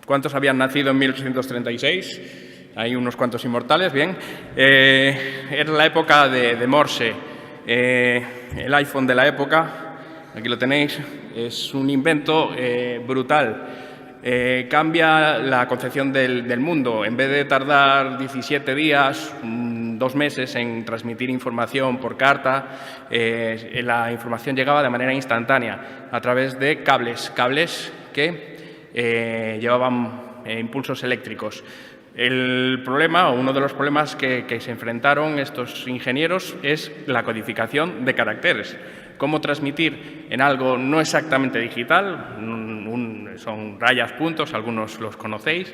¿Cuántos habían nacido en 1836? Hay unos cuantos inmortales, bien. Era la época de Morse. El iPhone de la época, aquí lo tenéis, es un invento brutal. Cambia la concepción del mundo. En vez de tardar 17 días, 2 meses en transmitir información por carta, la información llegaba de manera instantánea a través de cables que llevaban impulsos eléctricos. El problema, o uno de los problemas que se enfrentaron estos ingenieros es la codificación de caracteres. Cómo transmitir en algo no exactamente digital, son rayas, puntos, algunos los conocéis,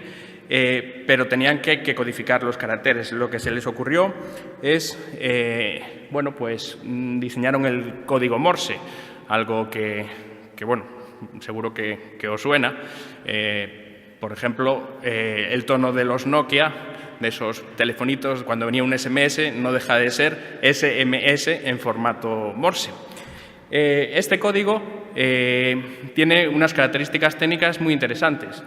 pero tenían que codificar los caracteres. Lo que se les ocurrió es, diseñaron el código Morse, algo que seguro que os suena. Por ejemplo, el tono de los Nokia, de esos telefonitos, cuando venía un SMS, no deja de ser SMS en formato Morse. Este código tiene unas características técnicas muy interesantes.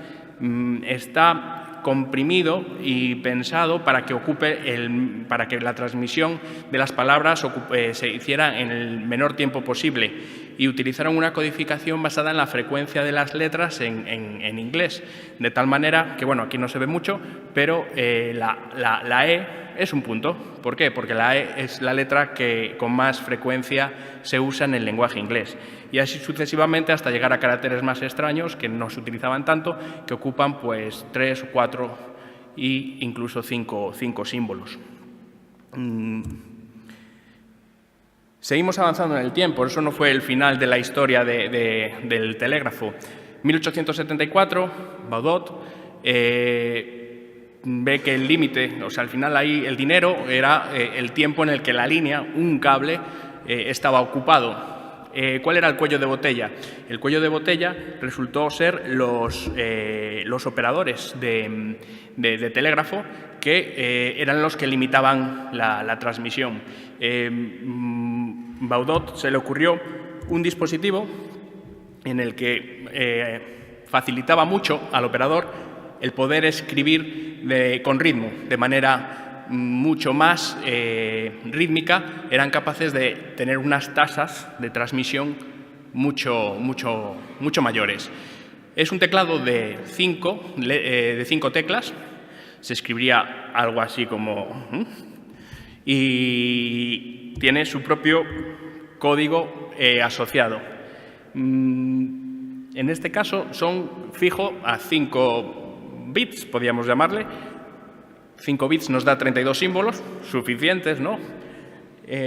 Está comprimido y pensado para que la transmisión de las palabras se hiciera en el menor tiempo posible, y utilizaron una codificación basada en la frecuencia de las letras en inglés, de tal manera que, bueno, aquí no se ve mucho, pero la E es un punto. ¿Por qué? Porque la E es la letra que con más frecuencia se usa en el lenguaje inglés. Y así sucesivamente hasta llegar a caracteres más extraños que no se utilizaban tanto, que ocupan pues 3 o 4 e incluso 5 símbolos. Seguimos avanzando en el tiempo, eso no fue el final de la historia del telégrafo. 1874, Baudot ve que el límite, o sea, al final ahí el dinero era el tiempo en el que la línea, un cable, estaba ocupado. ¿Cuál era el cuello de botella? El cuello de botella resultó ser los operadores de telégrafo, que eran los que limitaban la transmisión. Baudot se le ocurrió un dispositivo en el que facilitaba mucho al operador el poder escribir con ritmo, de manera mucho más rítmica. Eran capaces de tener unas tasas de transmisión mucho mayores. Es un teclado de 5 teclas, se escribiría algo así como... y tiene su propio código asociado. En este caso son fijo a 5 bits, podríamos llamarle. 5 bits nos da 32 símbolos, suficientes, ¿no?,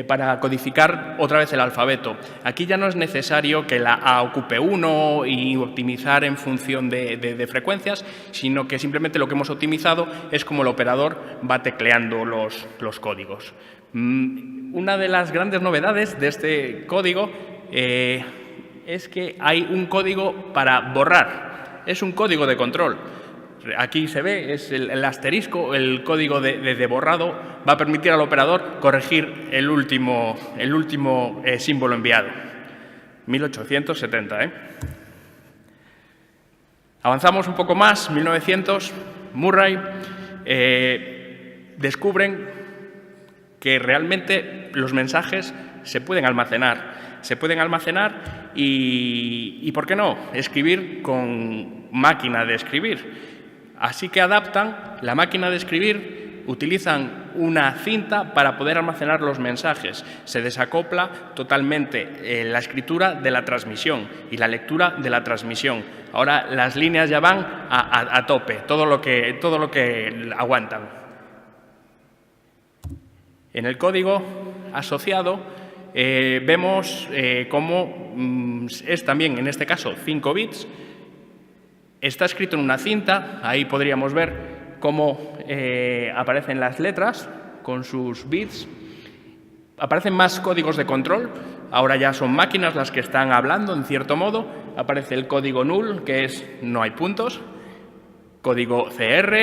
para codificar otra vez el alfabeto. Aquí ya no es necesario que la A ocupe 1 y optimizar en función de frecuencias, sino que simplemente lo que hemos optimizado es cómo el operador va tecleando los códigos. Una de las grandes novedades de este código es que hay un código para borrar. Es un código de control. Aquí se ve, es el asterisco, el código de borrado, va a permitir al operador corregir el último símbolo enviado. 1870, Avanzamos un poco más, 1900, Murray, descubren que realmente los mensajes se pueden almacenar. Se pueden almacenar y ¿por qué no?, escribir con máquina de escribir. Así que adaptan la máquina de escribir, utilizan una cinta para poder almacenar los mensajes. Se desacopla totalmente la escritura de la transmisión y la lectura de la transmisión. Ahora las líneas ya van a tope, todo lo que aguantan. En el código asociado vemos cómo es también, en este caso, 5 bits. Está escrito en una cinta, ahí podríamos ver cómo aparecen las letras con sus bits. Aparecen más códigos de control, ahora ya son máquinas las que están hablando, en cierto modo. Aparece el código null, que es no hay puntos, código CR,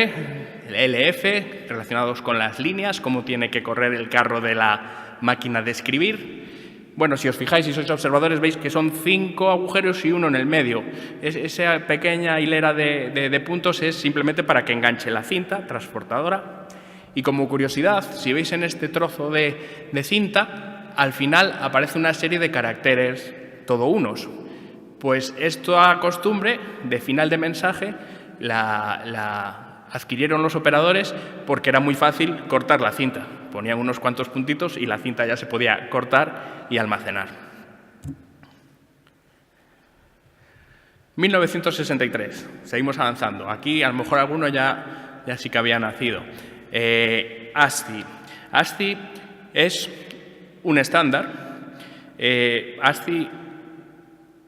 el LF, relacionados con las líneas, cómo tiene que correr el carro de la máquina de escribir. bueno, si os fijáis, si sois observadores, veis que son 5 agujeros y uno en el medio. Esa pequeña hilera de puntos es simplemente para que enganche la cinta transportadora. Y como curiosidad, si veis en este trozo de cinta, al final aparece una serie de caracteres todo unos. Pues esta costumbre de final de mensaje la adquirieron los operadores porque era muy fácil cortar la cinta. Ponían unos cuantos puntitos y la cinta ya se podía cortar y almacenar. 1963. Seguimos avanzando. Aquí a lo mejor alguno ya sí que había nacido. ASCII. ASCII es un estándar. ASCII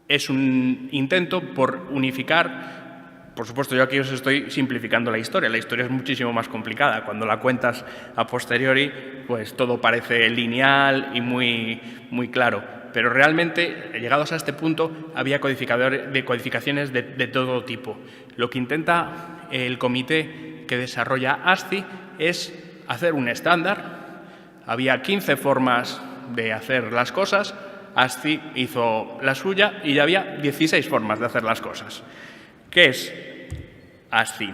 es un intento por unificar. Por supuesto, yo aquí os estoy simplificando la historia. La historia es muchísimo más complicada. Cuando la cuentas a posteriori, pues todo parece lineal y muy claro. Pero realmente, llegados a este punto, había codificaciones de todo tipo. Lo que intenta el comité que desarrolla ASCII es hacer un estándar. Había 15 formas de hacer las cosas. ASCII hizo la suya y ya había 16 formas de hacer las cosas. ¿Qué es ASCII?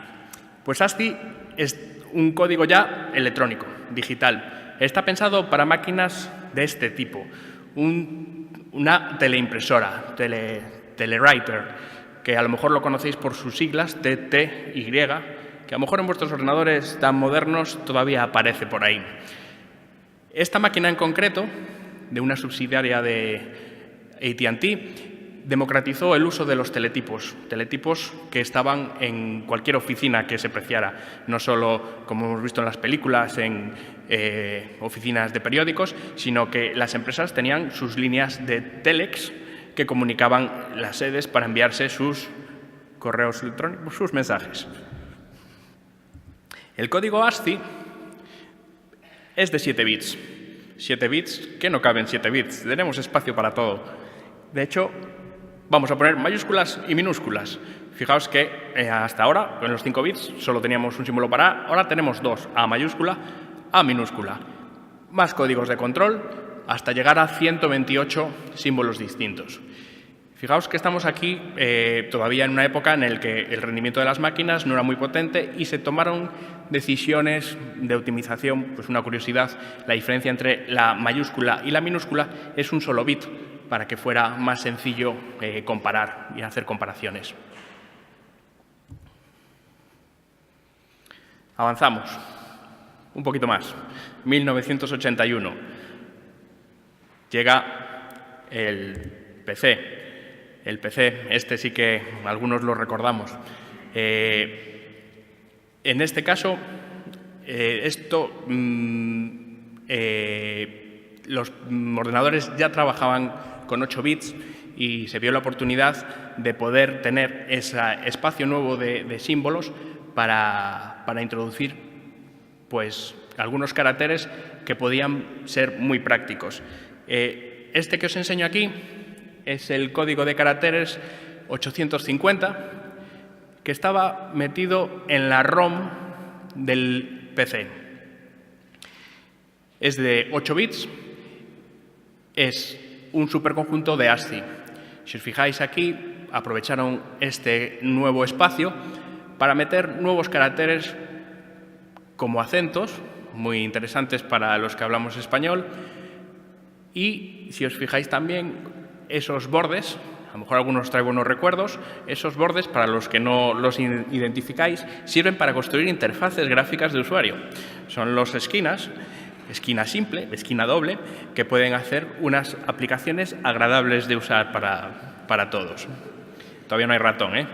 Pues ASCII es un código ya electrónico, digital. Está pensado para máquinas de este tipo. Una teleimpresora, telewriter, que a lo mejor lo conocéis por sus siglas, TTY, que a lo mejor en vuestros ordenadores tan modernos todavía aparece por ahí. Esta máquina en concreto, de una subsidiaria de AT&T, democratizó el uso de los teletipos que estaban en cualquier oficina que se preciara, no solo, como hemos visto en las películas, en oficinas de periódicos, sino que las empresas tenían sus líneas de telex que comunicaban las sedes para enviarse sus correos electrónicos, sus mensajes. El código ASCII es de 7 bits. 7 bits que no caben 7 bits. Tenemos espacio para todo. De hecho, vamos a poner mayúsculas y minúsculas. Fijaos que hasta ahora, en los 5 bits, solo teníamos un símbolo para A. Ahora tenemos dos, A mayúscula, A minúscula. Más códigos de control hasta llegar a 128 símbolos distintos. Fijaos que estamos aquí todavía en una época en la que el rendimiento de las máquinas no era muy potente y se tomaron decisiones de optimización. Pues una curiosidad, la diferencia entre la mayúscula y la minúscula es un solo bit, para que fuera más sencillo comparar y hacer comparaciones. Avanzamos un poquito más. 1981. Llega el PC. El PC, este sí que algunos lo recordamos. En este caso, los ordenadores ya trabajaban con 8 bits y se vio la oportunidad de poder tener ese espacio nuevo de símbolos para introducir pues, algunos caracteres que podían ser muy prácticos. Este que os enseño aquí es el código de caracteres 850 que estaba metido en la ROM del PC. Es de 8 bits, es un superconjunto de ASCII. Si os fijáis aquí, aprovecharon este nuevo espacio para meter nuevos caracteres como acentos, muy interesantes para los que hablamos español, y si os fijáis también, esos bordes, a lo mejor algunos traen buenos recuerdos, esos bordes, para los que no los identificáis, sirven para construir interfaces gráficas de usuario. Son los esquinas, esquina simple, esquina doble, que pueden hacer unas aplicaciones agradables de usar para todos. Todavía no hay ratón, ¿eh?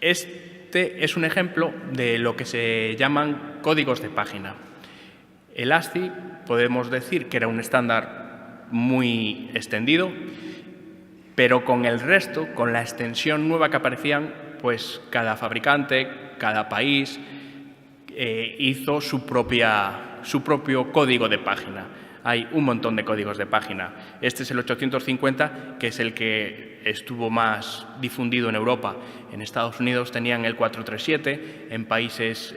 Este es un ejemplo de lo que se llaman códigos de página. El ASCII podemos decir que era un estándar muy extendido, pero con el resto, con la extensión nueva que aparecían, pues cada fabricante, cada país hizo su propio código de página. Hay un montón de códigos de página. Este es el 850, que es el que estuvo más difundido en Europa. En Estados Unidos tenían el 437, en países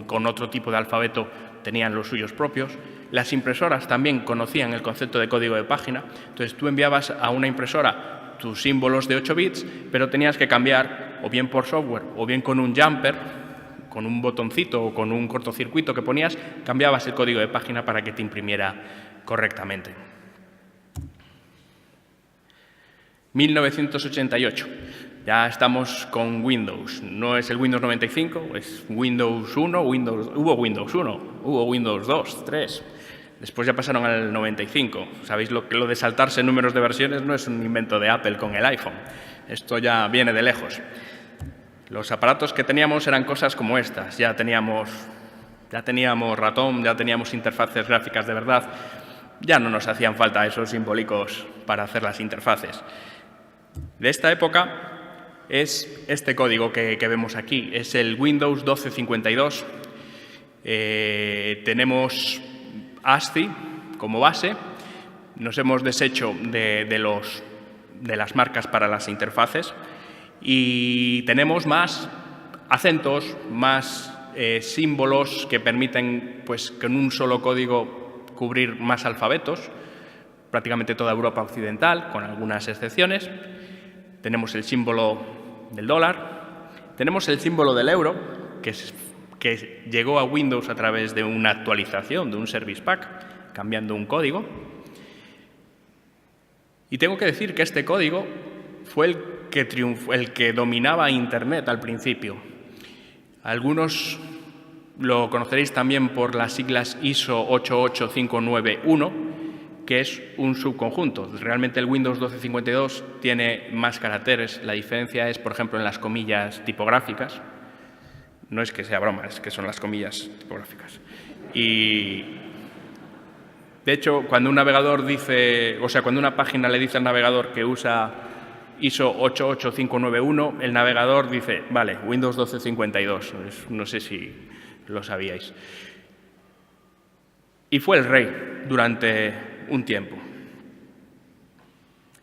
con otro tipo de alfabeto tenían los suyos propios. Las impresoras también conocían el concepto de código de página, entonces tú enviabas a una impresora tus símbolos de 8 bits, pero tenías que cambiar o bien por software o bien con un jumper, con un botoncito o con un cortocircuito que ponías, cambiabas el código de página para que te imprimiera correctamente. 1988. Ya estamos con Windows. No es el Windows 95, es Windows 1, hubo Windows 1, hubo Windows 2, 3. Después ya pasaron al 95. Sabéis lo de saltarse números de versiones no es un invento de Apple con el iPhone. Esto ya viene de lejos. Los aparatos que teníamos eran cosas como estas. Ya teníamos ratón, ya teníamos interfaces gráficas de verdad. Ya no nos hacían falta esos simbólicos para hacer las interfaces. De esta época es este código que vemos aquí. Es el Windows 1252. Tenemos ASCII como base. Nos hemos deshecho de las marcas para las interfaces y tenemos más acentos, más símbolos que permiten, pues, con un solo código cubrir más alfabetos, prácticamente toda Europa occidental, con algunas excepciones. Tenemos el símbolo del dólar, tenemos el símbolo del euro, que llegó a Windows a través de una actualización de un Service Pack, cambiando un código. Y tengo que decir que este código fue el que dominaba Internet al principio. Algunos lo conoceréis también por las siglas ISO 88591, que es un subconjunto. Realmente el Windows 1252 tiene más caracteres. La diferencia es, por ejemplo, en las comillas tipográficas. No es que sea broma, es que son las comillas tipográficas. Y, de hecho, cuando un navegador cuando una página le dice al navegador que usa ISO 88591, el navegador dice, vale, Windows 1252. No sé si lo sabíais. Y fue el rey durante un tiempo.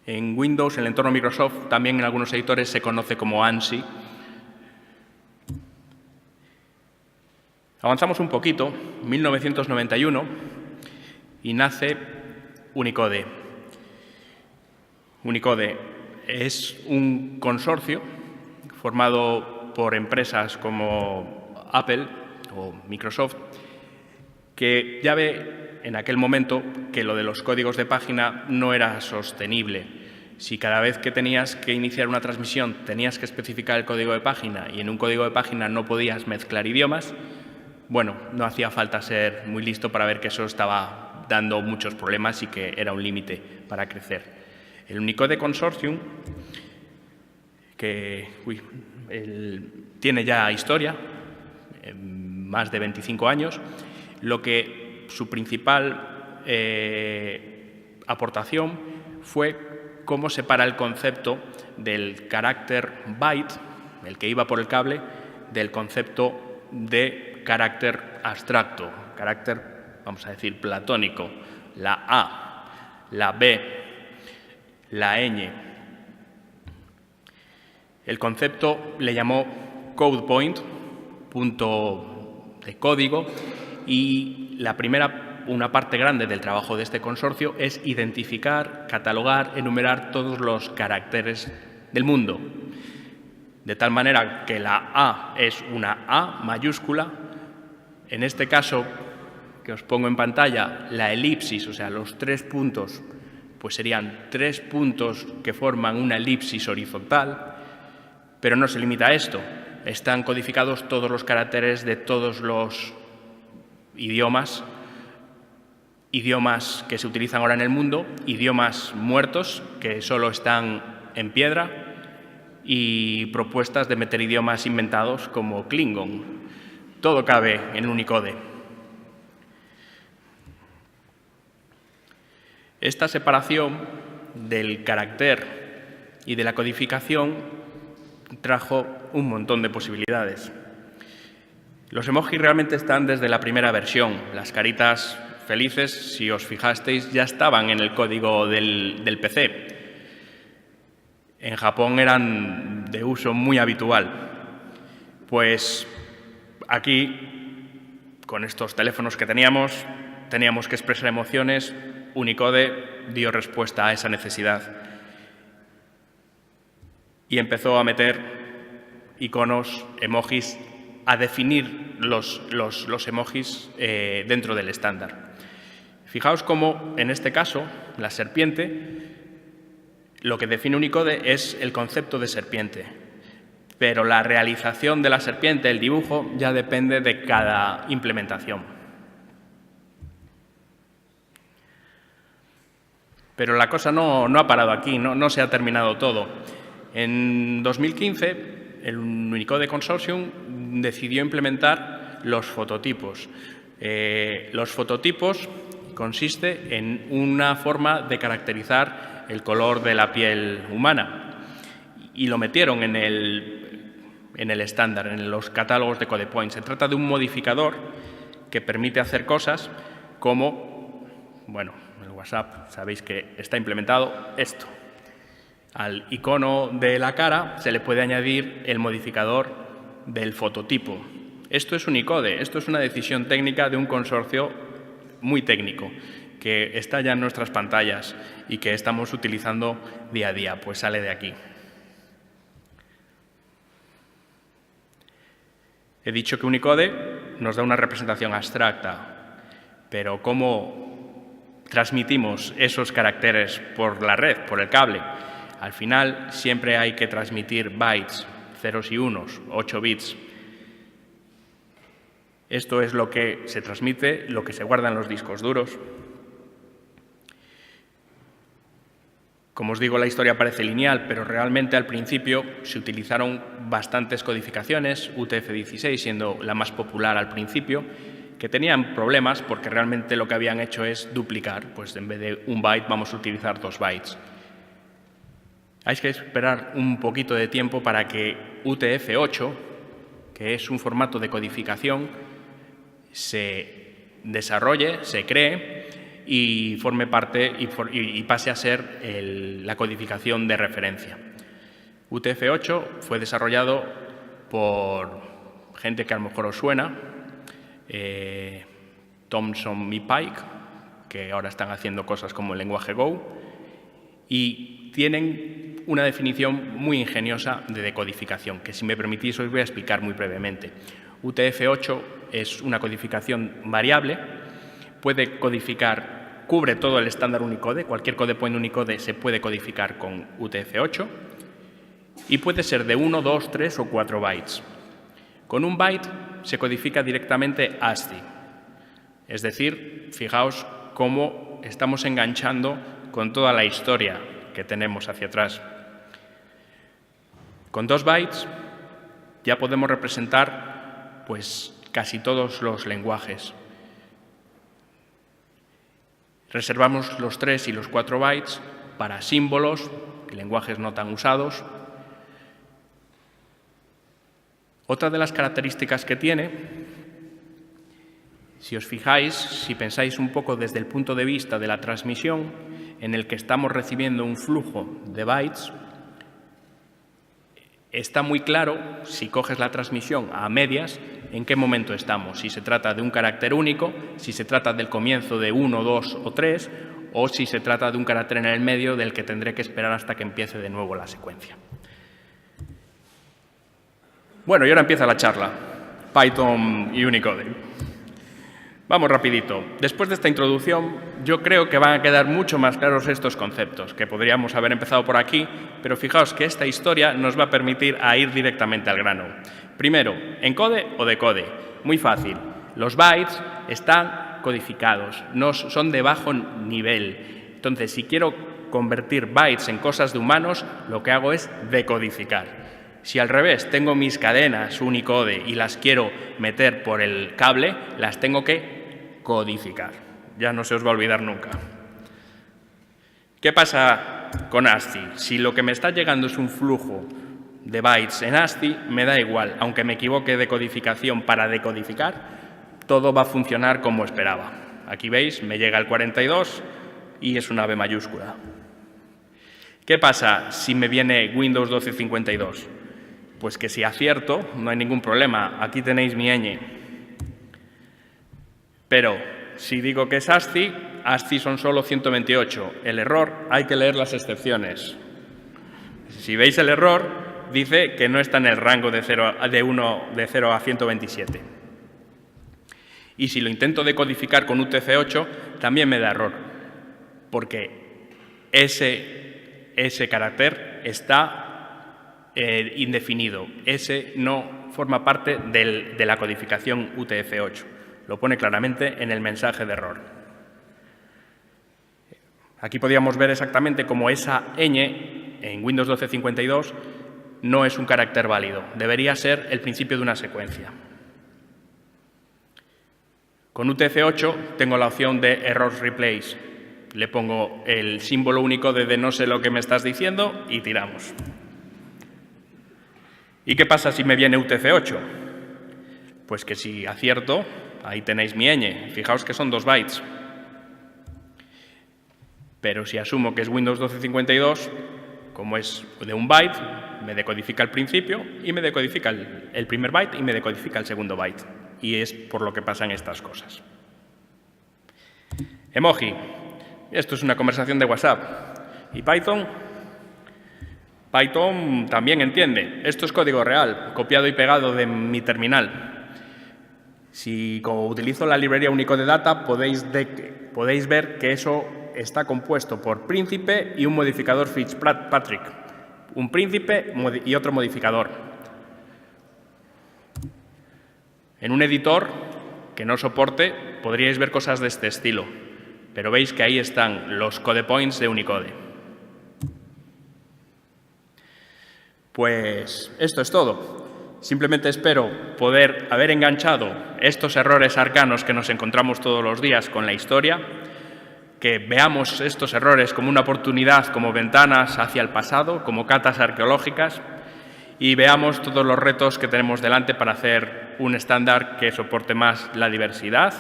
En Windows, en el entorno Microsoft, también en algunos editores se conoce como ANSI. Avanzamos un poquito, 1991, y nace Unicode. Unicode es un consorcio formado por empresas como Apple o Microsoft, que ya ve en aquel momento que lo de los códigos de página no era sostenible. Si cada vez que tenías que iniciar una transmisión tenías que especificar el código de página y en un código de página no podías mezclar idiomas, bueno, no hacía falta ser muy listo para ver que eso estaba dando muchos problemas y que era un límite para crecer. El Unicode Consortium, que tiene ya historia, más de 25 años, su principal aportación fue cómo separa el concepto del carácter byte, el que iba por el cable, del concepto de carácter abstracto, carácter, vamos a decir, platónico, la A, la B, la ñ. El concepto le llamó code point, punto de código, y una parte grande del trabajo de este consorcio es identificar, catalogar, enumerar todos los caracteres del mundo. De tal manera que la A es una A mayúscula. En este caso, que os pongo en pantalla, la elipsis, o sea, los 3 puntos, pues serían 3 puntos que forman una elipsis horizontal, pero no se limita a esto. Están codificados todos los caracteres de todos los idiomas que se utilizan ahora en el mundo, idiomas muertos que solo están en piedra y propuestas de meter idiomas inventados como Klingon. Todo cabe en Unicode. Esta separación del carácter y de la codificación trajo un montón de posibilidades. Los emojis realmente están desde la primera versión. Las caritas felices, si os fijasteis, ya estaban en el código del PC. En Japón eran de uso muy habitual. Pues aquí, con estos teléfonos que teníamos, teníamos que expresar emociones, Unicode dio respuesta a esa necesidad y empezó a meter iconos, emojis, a definir los emojis dentro del estándar. Fijaos cómo, en este caso, la serpiente, lo que define Unicode es el concepto de serpiente, pero la realización de la serpiente, el dibujo, ya depende de cada implementación. Pero la cosa no ha parado aquí, no se ha terminado todo. En 2015, el Unicode Consortium decidió implementar los fototipos. Los fototipos consiste en una forma de caracterizar el color de la piel humana y lo metieron en el estándar, en los catálogos de CodePoint. Se trata de un modificador que permite hacer cosas como, bueno, el WhatsApp sabéis que está implementado esto. Al icono de la cara se le puede añadir el modificador del fototipo. Esto es Unicode, esto es una decisión técnica de un consorcio muy técnico que está ya en nuestras pantallas y que estamos utilizando día a día, pues sale de aquí. He dicho que Unicode nos da una representación abstracta, pero ¿cómo transmitimos esos caracteres por la red, por el cable? Al final siempre hay que transmitir bytes, ceros y unos, 8 bits. Esto es lo que se transmite, lo que se guarda en los discos duros. Como os digo, la historia parece lineal, pero realmente al principio se utilizaron bastantes codificaciones, UTF-16 siendo la más popular al principio, que tenían problemas porque realmente lo que habían hecho es duplicar, pues en vez de 1 byte vamos a utilizar 2 bytes. Hay que esperar un poquito de tiempo para que UTF-8, que es un formato de codificación, se desarrolle, se cree y forme parte y pase a ser la codificación de referencia. UTF-8 fue desarrollado por gente que a lo mejor os suena, Thomson y Pike, que ahora están haciendo cosas como el lenguaje Go, y tienen una definición muy ingeniosa de decodificación, que si me permitís os voy a explicar muy brevemente. UTF-8 es una codificación variable, puede codificar, cubre todo el estándar Unicode, cualquier CodePoint Unicode se puede codificar con UTF-8 y puede ser de 1, 2, 3 o 4 bytes. Con 1 byte se codifica directamente ASCII, es decir, fijaos cómo estamos enganchando con toda la historia que tenemos hacia atrás. Con 2 bytes ya podemos representar pues, casi todos los lenguajes. Reservamos los 3 y los 4 bytes para símbolos, lenguajes no tan usados. Otra de las características que tiene, si os fijáis, si pensáis un poco desde el punto de vista de la transmisión, en el que estamos recibiendo un flujo de bytes, está muy claro, si coges la transmisión a medias, en qué momento estamos. Si se trata de un carácter único, si se trata del comienzo de 1, 2 o 3, o si se trata de un carácter en el medio del que tendré que esperar hasta que empiece de nuevo la secuencia. Bueno, y ahora empieza la charla. Python y Unicode. Vamos rapidito. Después de esta introducción, yo creo que van a quedar mucho más claros estos conceptos, que podríamos haber empezado por aquí, pero fijaos que esta historia nos va a permitir ir directamente al grano. Primero, ¿encode o decode? Muy fácil. Los bytes están codificados, son de bajo nivel. Entonces, si quiero convertir bytes en cosas de humanos, lo que hago es decodificar. Si al revés tengo mis cadenas Unicode y las quiero meter por el cable, las tengo que codificar. Ya no se os va a olvidar nunca. ¿Qué pasa con ASCII? Si lo que me está llegando es un flujo de bytes en ASCII, me da igual. Aunque me equivoque de codificación para decodificar, todo va a funcionar como esperaba. Aquí veis, me llega el 42 y es una B mayúscula. ¿Qué pasa si me viene Windows 1252? Pues que si acierto, no hay ningún problema. Aquí tenéis mi ñ. Pero si digo que es ASCII, ASCII son solo 128. El error, hay que leer las excepciones. Si veis el error, dice que no está en el rango de 0 a 127. Y si lo intento decodificar con UTF-8, también me da error, porque ese carácter está indefinido. Ese no forma parte de la codificación UTF-8. Lo pone claramente en el mensaje de error. Aquí podríamos ver exactamente cómo esa ñ en Windows 12.52 no es un carácter válido. Debería ser el principio de una secuencia. Con UTF-8 tengo la opción de Error Replace. Le pongo el símbolo Unicode de no sé lo que me estás diciendo y tiramos. ¿Y qué pasa si me viene UTF-8? Pues que si acierto, ahí tenéis mi ñ. Fijaos que son 2 bytes. Pero si asumo que es Windows 12.52, como es de 1 byte, me decodifica el principio y me decodifica el primer byte y me decodifica el segundo byte. Y es por lo que pasan estas cosas. Emoji. Esto es una conversación de WhatsApp. ¿Y Python? Python también entiende. Esto es código real, copiado y pegado de mi terminal. Si como utilizo la librería Unicode Data, podéis ver que eso está compuesto por príncipe y un modificador Fitzpatrick. Un príncipe y otro modificador. En un editor que no soporte, podríais ver cosas de este estilo, pero veis que ahí están los code points de Unicode. Pues esto es todo. Simplemente espero poder haber enganchado estos errores arcanos que nos encontramos todos los días con la historia, que veamos estos errores como una oportunidad, como ventanas hacia el pasado, como catas arqueológicas, y veamos todos los retos que tenemos delante para hacer un estándar que soporte más la diversidad,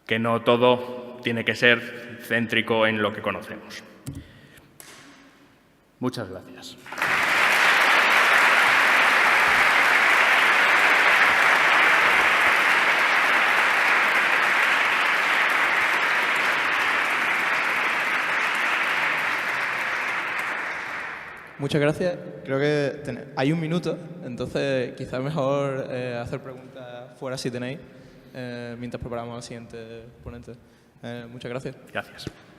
que no todo tiene que ser céntrico en lo que conocemos. Muchas gracias. Muchas gracias. Creo que hay 1 minuto, entonces quizás mejor hacer preguntas fuera si tenéis, mientras preparamos al siguiente ponente. Muchas gracias. Gracias.